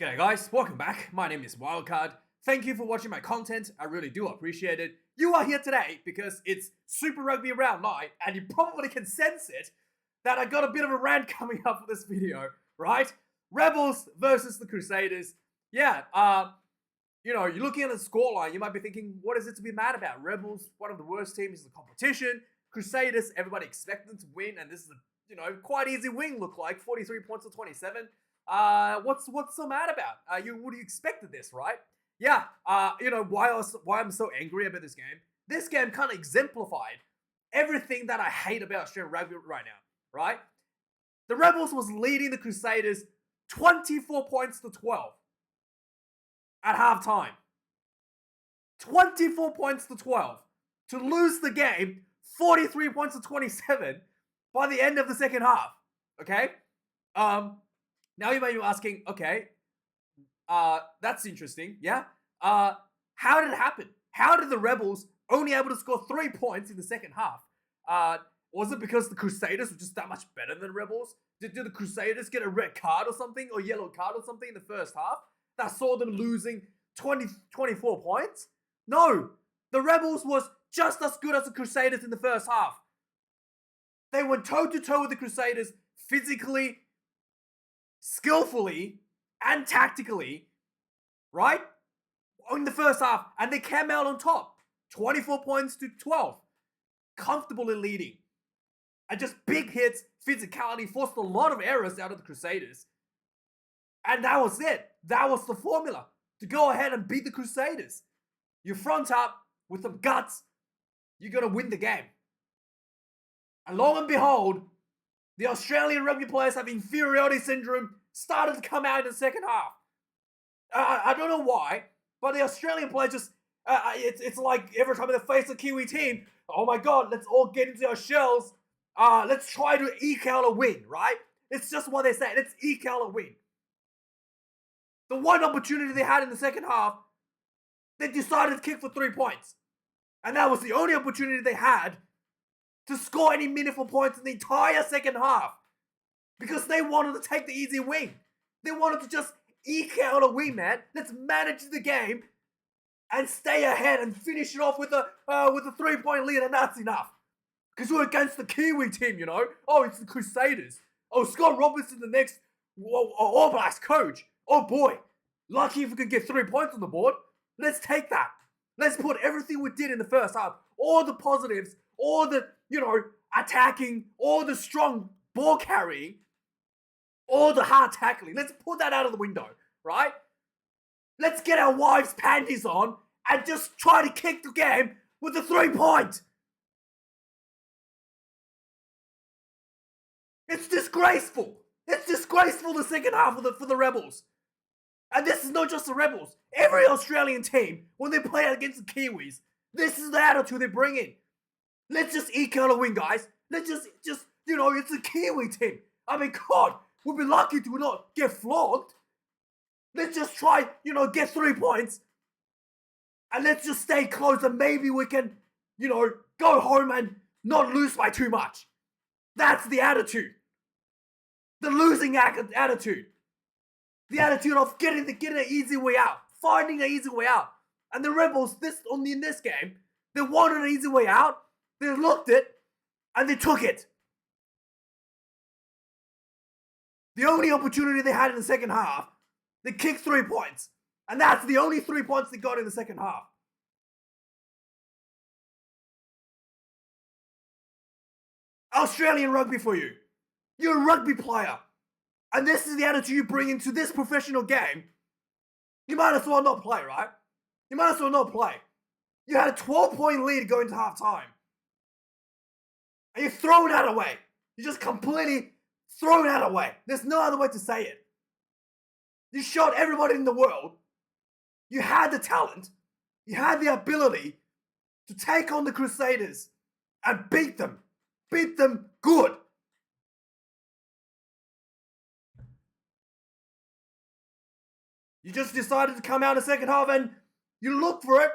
G'day guys, welcome back. My name is Wildkard. Thank you for watching my content. I really do appreciate it. You are here today because it's Super Rugby round 9 and you probably can sense it that I got a bit of a rant coming up for this video, right? Rebels versus the Crusaders. Yeah, you're looking at the scoreline, you might be thinking, what is it to be mad about? Rebels, one of the worst teams in the competition. Crusaders, everybody expected them to win, and this is a quite easy win, look like 43 points to 27. What's so mad about? You would have expected this, right? Yeah. Why I'm so angry about this game. This game kind of exemplified everything that I hate about Australian rugby right now, right? The Rebels was leading the Crusaders 24 points to 12 at halftime. 24 points to 12 to lose the game 43 points to 27 by the end of the second half. Okay? Now you may be asking, okay, that's interesting, yeah? How did it happen? How did the Rebels only able to score 3 points in the second half? Was it because the Crusaders were just that much better than the Rebels? Did the Crusaders get a red card or something, or yellow card or something in the first half that saw them losing 24 points? No, the Rebels was just as good as the Crusaders in the first half. They went toe-to-toe with the Crusaders physically, skillfully, and tactically, right? In the first half, and they came out on top. 24 points to 12. Comfortably leading. And just big hits, physicality, forced a lot of errors out of the Crusaders. And that was it. That was the formula to go ahead and beat the Crusaders. You front up with some guts, you're going to win the game. And lo and behold, the Australian rugby players have inferiority syndrome started to come out in the second half. I don't know why, but the Australian players just, it's like every time they face a Kiwi team, oh my God, let's all get into our shells. Let's try to eke out a win, right? It's just what they say. Let's eke out a win. The one opportunity they had in the second half, they decided to kick for 3 points. And that was the only opportunity they had to score any meaningful points in the entire second half. Because they wanted to take the easy win. They wanted to just eke out a win, man. Let's manage the game and stay ahead and finish it off with a 3-point lead, and that's enough. Because we're against the Kiwi team, you know. Oh, it's the Crusaders. Oh, Scott Robertson, the next All Blacks coach. Oh boy, lucky if we could get 3 points on the board. Let's take that. Let's put everything we did in the first half, all the positives, all the, attacking, all the strong ball carrying, all the hard tackling. Let's put that out of the window, right? Let's get our wives' panties on and just try to kick the game with a 3-point. It's disgraceful. It's disgraceful the second half for the Rebels. And this is not just the Rebels. Every Australian team, when they play against the Kiwis, this is the attitude they bring in. Let's just eke out a win, guys. Let's just it's a Kiwi team. I mean, God, we'll be lucky to not get flogged. Let's just try, get 3 points. And let's just stay close and maybe we can, go home and not lose by too much. That's the attitude. The losing attitude. The attitude of getting an easy way out. Finding an easy way out. And the Rebels, in this game, they wanted an easy way out. They looked it, and they took it. The only opportunity they had in the second half, they kicked 3 points. And that's the only 3 points they got in the second half. Australian rugby for you. You're a rugby player. And this is the attitude you bring into this professional game. You might as well not play, right? You might as well not play. You had a 12-point lead going to halftime. And you're throwing that away. You just completely throwing that away. There's no other way to say it. You showed everybody in the world. You had the talent. You had the ability to take on the Crusaders and beat them. Beat them good. You just decided to come out in the second half and you looked for it.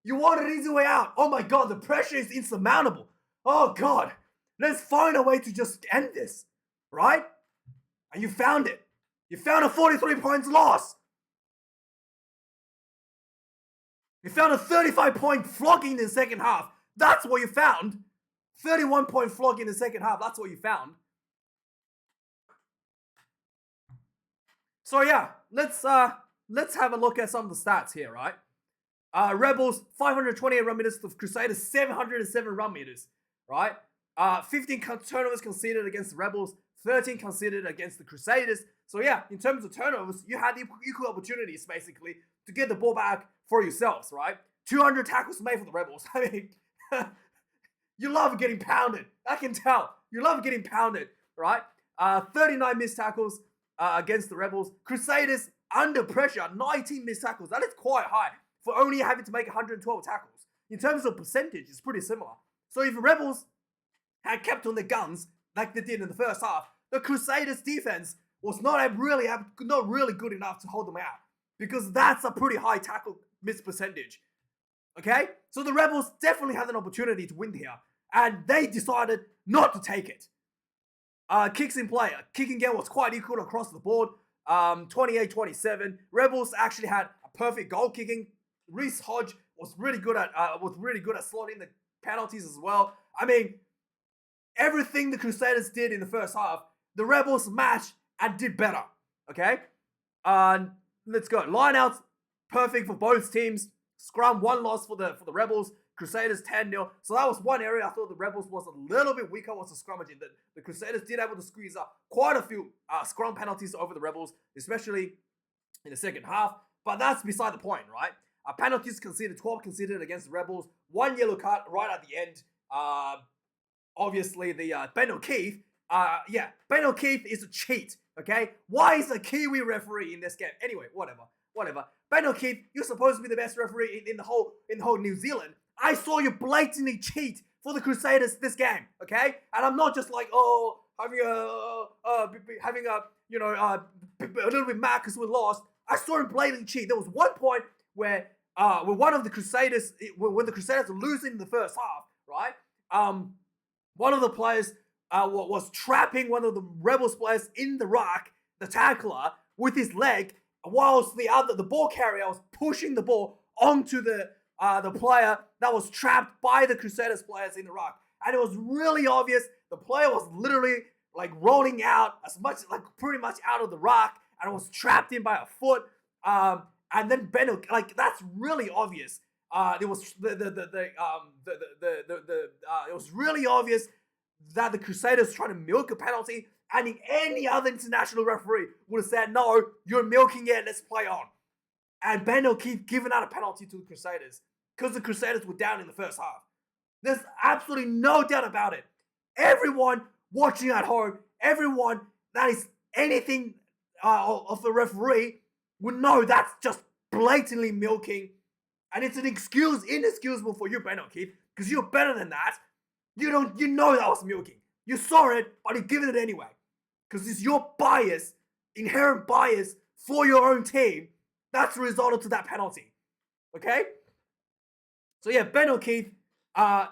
You wanted an easy way out. Oh my God, the pressure is insurmountable. Oh God, let's find a way to just end this, right? And you found it. You found a 43 points loss. You found a 35-point flogging in the second half. That's what you found. 31-point flogging in the second half. That's what you found. So yeah, let's have a look at some of the stats here, right? Rebels 528 run meters to Crusaders 707 run meters, right? 15 turnovers conceded against the Rebels, 13 conceded against the Crusaders. So yeah, in terms of turnovers, you had equal opportunities basically to get the ball back for yourselves, right? 200 tackles made for the Rebels. I mean, you love getting pounded. I can tell. You love getting pounded, right? 39 missed tackles against the Rebels. Crusaders under pressure, 19 missed tackles. That is quite high for only having to make 112 tackles. In terms of percentage, it's pretty similar. So if the Rebels had kept on their guns like they did in the first half, the Crusaders defense was not really good enough to hold them out, because that's a pretty high tackle miss percentage. Okay? So the Rebels definitely had an opportunity to win here, and they decided not to take it. Kicks in play. Kicking game was quite equal across the board. 28-27. Rebels actually had a perfect goal kicking. Reece Hodge was really good at slotting the penalties as well. I mean, everything the Crusaders did in the first half, the Rebels matched and did better. Okay? Let's go. Lineouts, perfect for both teams. Scrum, 1 loss for the Rebels. Crusaders 10-0. So that was one area I thought the Rebels was a little bit weaker, was the scrummaging. The Crusaders did able to squeeze up quite a few scrum penalties over the Rebels, especially in the second half. But that's beside the point, right? Penalties conceded, 12 conceded against the Rebels. 1 yellow card right at the end. Obviously, the Ben O'Keefe. Ben O'Keefe is a cheat, okay? Why is a Kiwi referee in this game? Anyway, whatever. Ben O'Keefe, you're supposed to be the best referee in the whole New Zealand. I saw you blatantly cheat for the Crusaders this game, okay? And I'm not just like, having a little bit mad because we lost. I saw him blatantly cheat. There was one point where one of the Crusaders, when the Crusaders were losing in the first half, right? One of the players was trapping one of the Rebels players in the ruck, the tackler, with his leg, whilst the ball carrier was pushing the ball onto the player that was trapped by the Crusaders players in the ruck. And it was really obvious. The player was literally like rolling out pretty much out of the ruck, and was trapped in by a foot. And then it was really obvious. It was really obvious that the Crusaders trying to milk a penalty, and any other international referee would have said, "No, you're milking it. Let's play on." And Ben O'Keefe giving out a penalty to the Crusaders because the Crusaders were down in the first half. There's absolutely no doubt about it. Everyone watching at home, everyone that is anything of the referee would know that's just blatantly milking. And it's inexcusable for you, Ben O'Keefe, because you're better than that. You know that was milking. You saw it, but you're giving it anyway. Because it's your bias, inherent bias for your own team, that's the result to that penalty. Okay? So yeah, Ben O'Keefe, the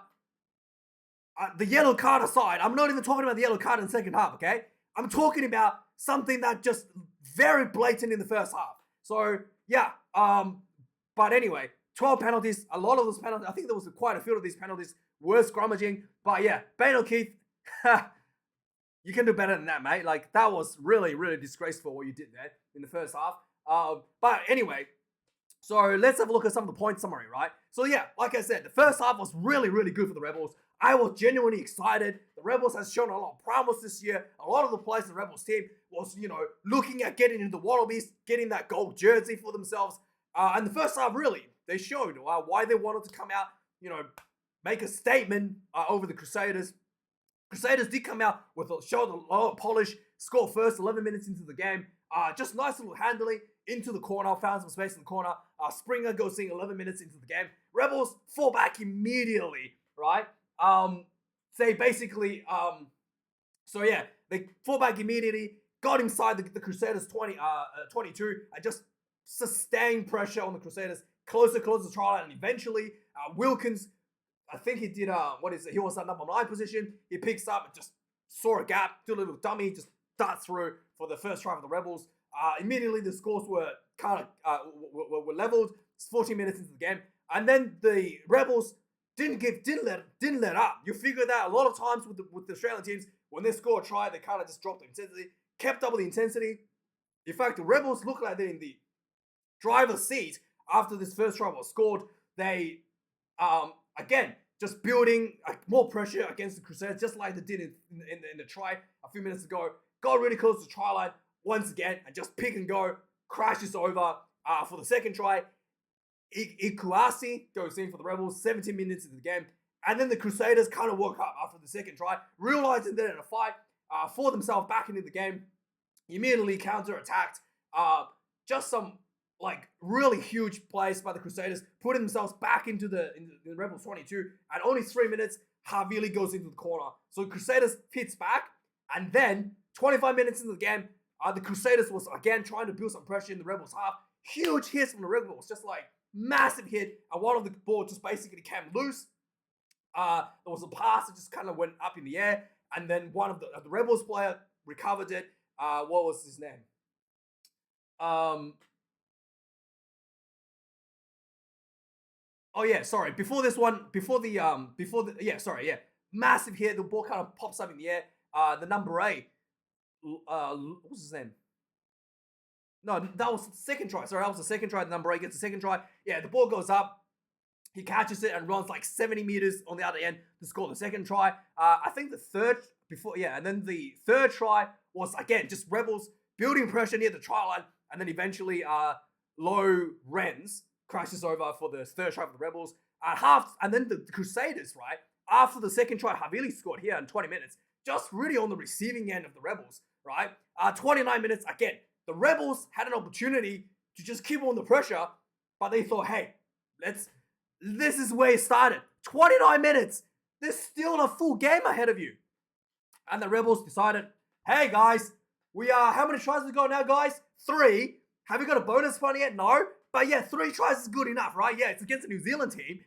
yellow card aside, I'm not even talking about the yellow card in the second half, okay? I'm talking about something that just very blatant in the first half. So yeah, but anyway, 12 penalties, a lot of those penalties, I think there was quite a few of these penalties were scrummaging, but yeah, Ben O'Keefe, you can do better than that, mate. Like, that was really, really disgraceful what you did there in the first half. But anyway, so let's have a look at some of the point summary, right? So yeah, like I said, the first half was really, really good for the Rebels. I was genuinely excited. The Rebels has shown a lot of promise this year. A lot of the players in the Rebels team was, looking at getting into the Wallabies, getting that gold jersey for themselves. And the first half, really, they showed why they wanted to come out, make a statement over the Crusaders. Crusaders did come out with a show a lot of polish, score first 11 minutes into the game. Just nice little handling into the corner, found some space in the corner. Springer goes in 11 minutes into the game. Rebels fall back immediately, right? They basically, they fall back immediately, got inside the Crusaders 22, and just sustained pressure on the Crusaders, closer to trial, and eventually Wilkins, I think he did, he was at number 9 position, he picks up and just saw a gap, did a little dummy, just darts through for the first try for the Rebels. Immediately the scores were kind of were leveled. It's 14 minutes into the game. And then the Rebels didn't let up. You figure that a lot of times with the Australian teams, when they score a try, they kind of just drop the intensity, kept up with the intensity. In fact, the Rebels look like they're in the driver's seat after this first try was scored. They, again, just building more pressure against the Crusaders, just like they did in the try a few minutes ago. Got really close to the try line once again and just pick and go, crashes over for the second try. Ikuasi goes in for the Rebels 17 minutes into the game. And then the Crusaders kind of woke up after the second try, realizing they're in a fight, for themselves back into the game, immediately counter-attacked. Just some really huge plays by the Crusaders, putting themselves back into the Rebels 22. And only 3 minutes, Havili goes into the corner. So the Crusaders hits back, and then 25 minutes into the game, the Crusaders was again trying to build some pressure in the Rebels half. Huge hits from the Rebels, just massive hit, and one of the ball just basically came loose. There was a pass that just kind of went up in the air, and then one of the Rebels player recovered it. What was his name? Oh yeah, sorry. Massive hit. The ball kind of pops up in the air. The number 8. What's his name? No, that was the second try. Sorry, that was the second try. The number 8 gets the second try. Yeah, the ball goes up. He catches it and runs 70 meters on the other end to score the second try. I think the third and then the third try was again just Rebels building pressure near the try line, and then eventually Low Rens crashes over for the third try for the Rebels. And then the Crusaders, right after the second try, Havili scored here in 20 minutes, just really on the receiving end of the Rebels, right? 29 minutes again. The Rebels had an opportunity to just keep on the pressure, but they thought, hey, this is where it started. 29 minutes. There's still a full game ahead of you. And the Rebels decided, hey guys, how many tries we got now, guys? 3. Have you got a bonus point yet? No. But yeah, 3 tries is good enough, right? Yeah, it's against a New Zealand team.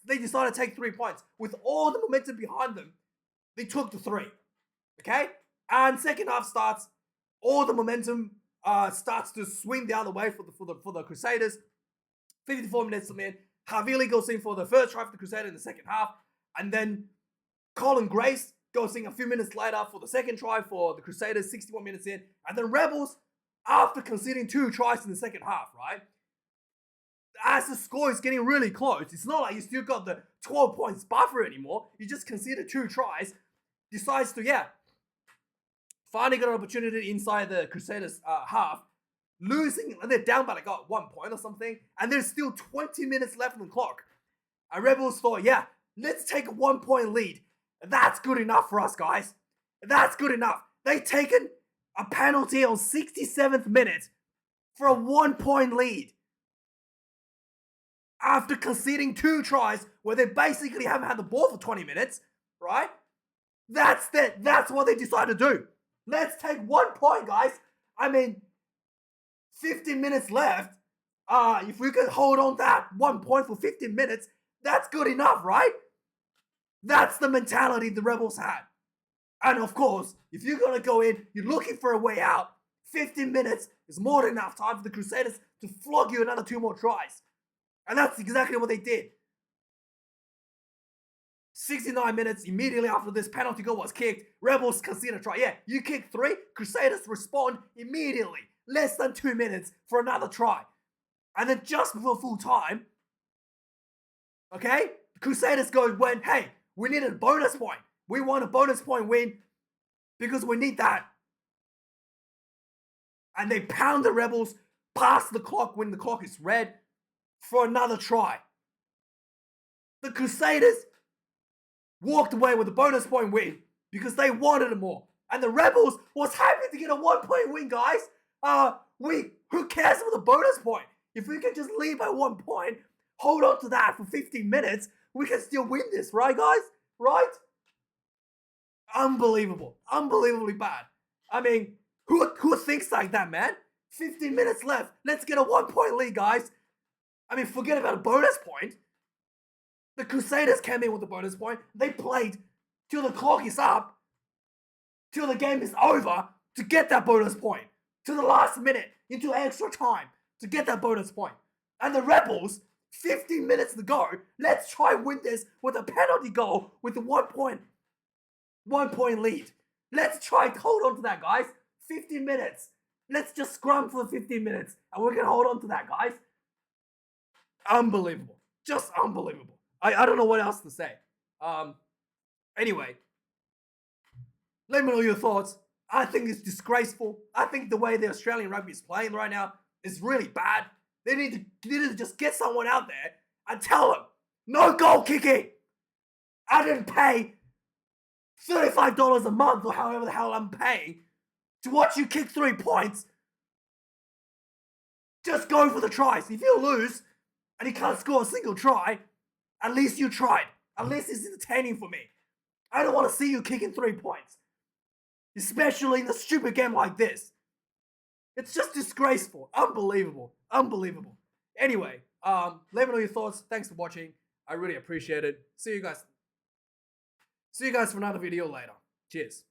They decided to take 3 points. With all the momentum behind them, they took the 3. Okay? And second half starts. All the momentum starts to swing the other way for the Crusaders. 54 minutes in, Havili goes in for the first try for the Crusaders in the second half, and then Colin Grace goes in a few minutes later for the second try for the Crusaders, 61 minutes in, and then Rebels, after conceding 2 tries in the second half, right? As the score is getting really close, it's not like you still got the 12 points buffer anymore. You just conceded 2 tries, decides to, finally got an opportunity inside the Crusaders half, losing, and they're down by 1 point or something, and there's still 20 minutes left on the clock. And Rebels thought, let's take a 1 point lead. That's good enough for us, guys. That's good enough. They taken a penalty on 67th minute for a 1 point lead. After conceding 2 tries where they basically haven't had the ball for 20 minutes, right? That's what they decided to do. Let's take 1 point, guys. 15 minutes left. If we can hold on that 1 point for 15 minutes, that's good enough, right? That's the mentality the Rebels had. And of course, if you're going to go in, you're looking for a way out, 15 minutes is more than enough time for the Crusaders to flog you another 2 more tries. And that's exactly what they did. 69 minutes immediately after this penalty goal was kicked, Rebels concede a try. Yeah, you kick 3, Crusaders respond immediately. Less than 2 minutes for another try. And then just before full time, okay, the Crusaders hey, we need a bonus point. We want a bonus point win because we need that. And they pound the Rebels past the clock when the clock is red for another try. The Crusaders walked away with a bonus point win because they wanted it more. And the Rebels was happy to get a 1 point win, guys. Who cares about the bonus point? If we can just lead by 1 point, hold on to that for 15 minutes, we can still win this, right, guys? Right? Unbelievable. Unbelievably bad. Who thinks like that, man? 15 minutes left. Let's get a 1 point lead, guys. Forget about a bonus point. The Crusaders came in with a bonus point. They played till the clock is up, till the game is over to get that bonus point. To the last minute, into extra time to get that bonus point. And the Rebels 15 minutes to go. Let's try and win this with a penalty goal with a 1 point lead. Let's try and hold on to that, guys. 15 minutes. Let's just scrum for the 15 minutes and we're going to hold on to that, guys. Unbelievable. Just unbelievable. I don't know what else to say. Anyway, let me know your thoughts. I think it's disgraceful. I think the way the Australian rugby is playing right now is really bad. They need to just get someone out there and tell them, no goal kicking. I didn't pay $35 a month or however the hell I'm paying to watch you kick 3 points. Just go for the tries. If you lose and you can't score a single try, at least you tried. At least it's entertaining for me. I don't want to see you kicking 3 points. Especially in a stupid game like this. It's just disgraceful. Unbelievable. Unbelievable. Anyway, let me know your thoughts. Thanks for watching. I really appreciate it. See you guys for another video later. Cheers.